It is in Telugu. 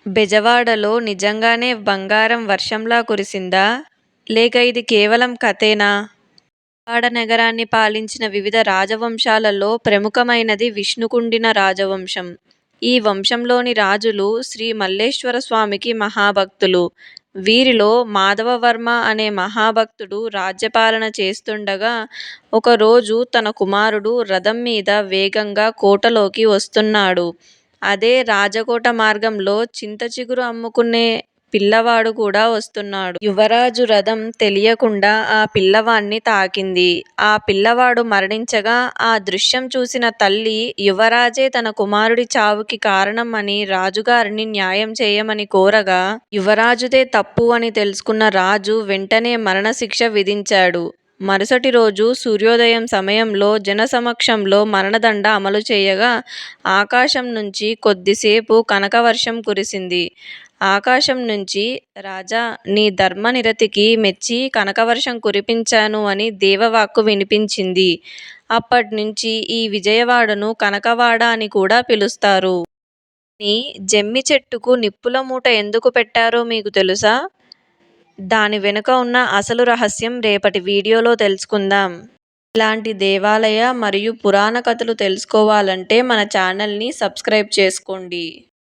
బెజవాడలో నిజంగానే బంగారం వర్షంలా కురిసిందా? లేక ఇది కేవలం కథేనా? బెజవాడ నగరాన్ని పాలించిన వివిధ రాజవంశాలలో ప్రముఖమైనది విష్ణుకుండిన రాజవంశం. ఈ వంశంలోని రాజులు శ్రీ మల్లేశ్వర స్వామికి మహాభక్తులు. వీరిలో మాధవవర్మ అనే మహాభక్తుడు రాజ్యపాలన చేస్తుండగా ఒకరోజు తన కుమారుడు రథం మీద వేగంగా కోటలోకి వస్తున్నాడు. అదే రాజకోట మార్గంలో చింతచిగురు అమ్ముకునే పిల్లవాడు కూడా వస్తున్నాడు. యువరాజు రథం తెలియకుండా ఆ పిల్లవాణ్ణి తాకింది. ఆ పిల్లవాడు మరణించగా ఆ దృశ్యం చూసిన తల్లి యువరాజే తన కుమారుడి చావుకి కారణం అని రాజుగారిని న్యాయం చేయమని కోరగా, యువరాజుదే తప్పు అని తెలుసుకున్న రాజు వెంటనే మరణశిక్ష విధించాడు. మరుసటి రోజు సూర్యోదయం సమయంలో జనసమక్షంలో మరణదండ అమలు చేయగా ఆకాశం నుంచి కొద్దిసేపు కనకవర్షం కురిసింది. ఆకాశం నుంచి రాజా, నీ ధర్మనిరతికి మెచ్చి కనకవర్షం కురిపించాను అని దేవవాక్కు వినిపించింది. అప్పట్నుంచి ఈ విజయవాడను కనకవాడ అని కూడా పిలుస్తారు. కానీ జమ్మి చెట్టుకు నిప్పుల మూట ఎందుకు పెట్టారో మీకు తెలుసా? దాని వెనుక ఉన్న అసలు రహస్యం రేపటి వీడియోలో తెలుసుకుందాం. ఇలాంటి దేవాలయ మరియు పురాణ కథలు తెలుసుకోవాలంటే మన ఛానల్ని సబ్స్క్రైబ్ చేసుకోండి.